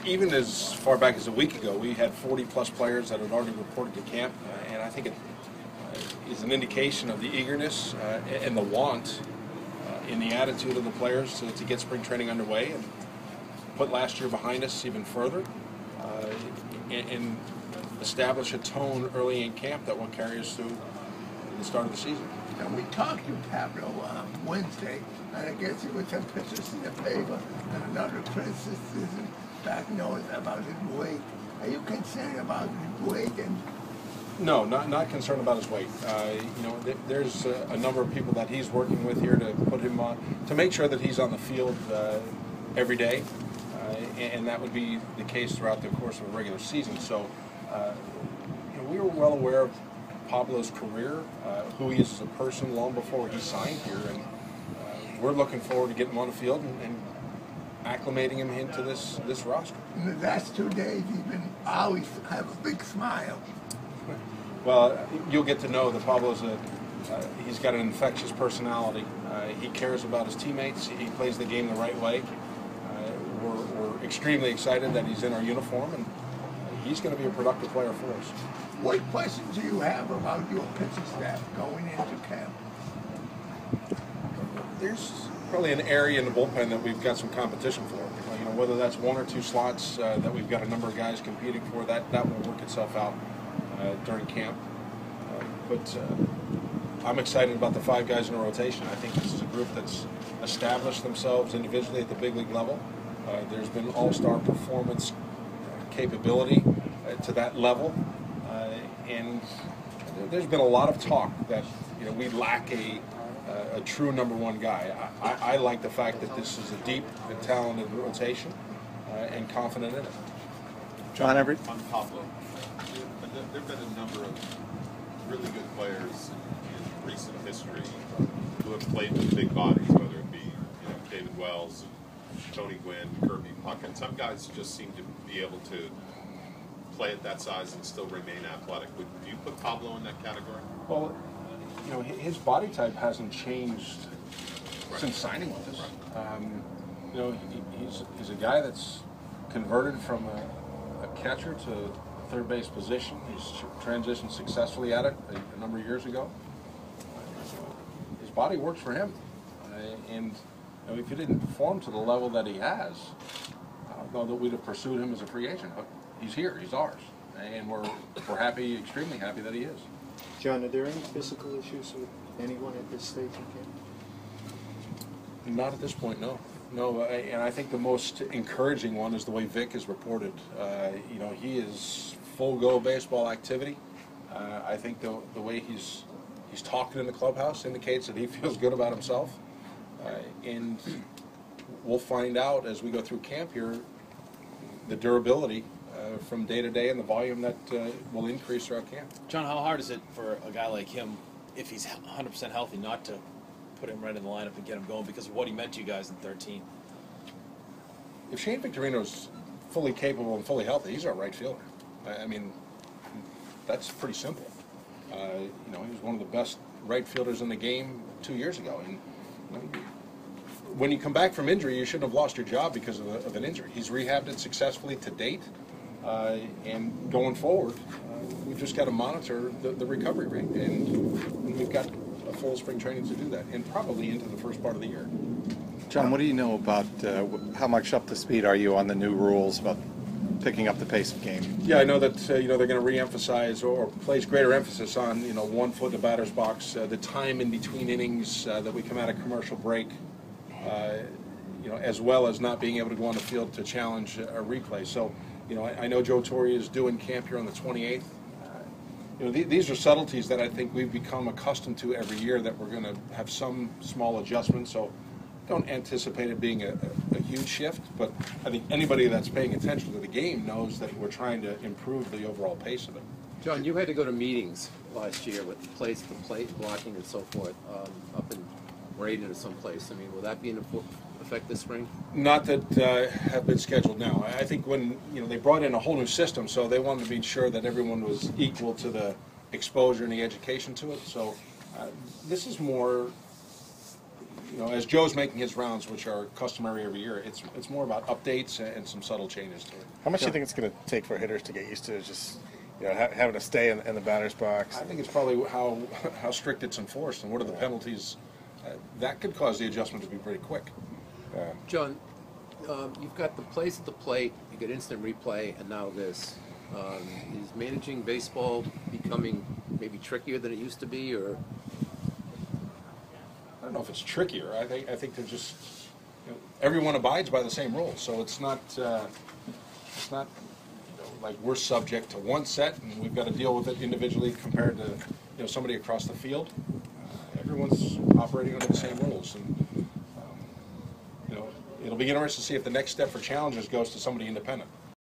even as far back as a week ago, we had 40-plus players that had already reported to camp, and I think it is an indication of the eagerness and the want in the attitude of the players to get spring training underway and put last year behind us even further, and establish a tone early in camp that will carry us through the start of the season. And we talked to Pablo Wednesday, and I guess he was some pictures in the paper and another criticism back north about his weight. Are you concerned about his weight? And no, not concerned about his weight. There's a number of people that he's working with here to put him on, to make sure that he's on the field every day, and that would be the case throughout the course of a regular season. So, we were well aware of Pablo's career, who he is as a person long before he signed here, and we're looking forward to getting him on the field and acclimating him into this roster. In the last 2 days, he's been always have a big smile. Well, you'll get to know that Pablo's he's got an infectious personality. He cares about his teammates. He plays the game the right way. We're extremely excited that he's in our uniform, and he's going to be a productive player for us. What questions do you have about your pitching staff going into camp? There's probably an area in the bullpen that we've got some competition for. Whether that's 1 or 2 slots that we've got a number of guys competing for, that will work itself out during camp. But I'm excited about the 5 guys in a rotation. I think this is a group that's established themselves individually at the big league level. There's been all-star performance capability to that level. And there's been a lot of talk that we lack a true number 1 guy. I like the fact that this is a deep and talented rotation, and confident in it. John Everett? On Pablo, there have been a number of really good players in recent history who have played with big bodies, whether it be David Wells, Tony Gwynn, Kirby Puckett. Some guys just seem to be able to play at that size and still remain athletic. Do you put Pablo in that category? Well, his body type hasn't changed since signing with us. He's a guy that's converted from a catcher to third base position. He's transitioned successfully at it a number of years ago. His body works for him, and if he didn't perform to the level that he has, I don't know that we'd have pursued him as a free agent. But he's here, he's ours, and we're happy, extremely happy that he is. John, are there any physical issues with anyone at this stage in camp? Not at this point, no. No, and I think the most encouraging one is the way Vic is reported. He is full-go baseball activity. I think the way he's talking in the clubhouse indicates that he feels good about himself. And we'll find out as we go through camp here the durability from day to day and the volume that will increase throughout camp. John, how hard is it for a guy like him, if he's 100% healthy, not to put him right in the lineup and get him going because of what he meant to you guys in 13? If Shane Victorino's fully capable and fully healthy, he's our right fielder. I mean, that's pretty simple. He was one of the best right fielders in the game 2 years ago. And when you come back from injury, you shouldn't have lost your job because of an injury. He's rehabbed it successfully to date. And going forward, we've just got to monitor the recovery rate. And we've got a full spring training to do that, and probably into the first part of the year. John, what do you know about how much up to speed are you on the new rules about picking up the pace of game? Yeah, I know that they're going to reemphasize or place greater emphasis on 1 foot in the batter's box, the time in between innings that we come out of commercial break, as well as not being able to go on the field to challenge a replay. So, I know Joe Torre is doing camp here on the 28th. These are subtleties that I think we've become accustomed to every year that we're going to have some small adjustments. So don't anticipate it being a huge shift, but I think anybody that's paying attention to the game knows that we're trying to improve the overall pace of it. John, you had to go to meetings last year with plate blocking and so forth up in Braden or someplace. I mean, will that be in effect this spring? Not that have been scheduled now. I think when they brought in a whole new system, so they wanted to be sure that everyone was equal to the exposure and the education to it. So this is more as Joe's making his rounds, which are customary every year, it's more about updates and some subtle changes to it. How much do you think it's going to take for hitters to get used to just having to stay in the batter's box? I think it's probably how strict it's enforced and what are the penalties. That could cause the adjustment to be pretty quick. John, you've got the plays at the plate, you get instant replay, and now this. Is managing baseball becoming maybe trickier than it used to be, or? I don't know if it's trickier. I think they're just everyone abides by the same rules, so it's not like we're subject to one set and we've got to deal with it individually compared to somebody across the field. Everyone's operating under the same rules, and it'll be interesting to see if the next step for challengers goes to somebody independent.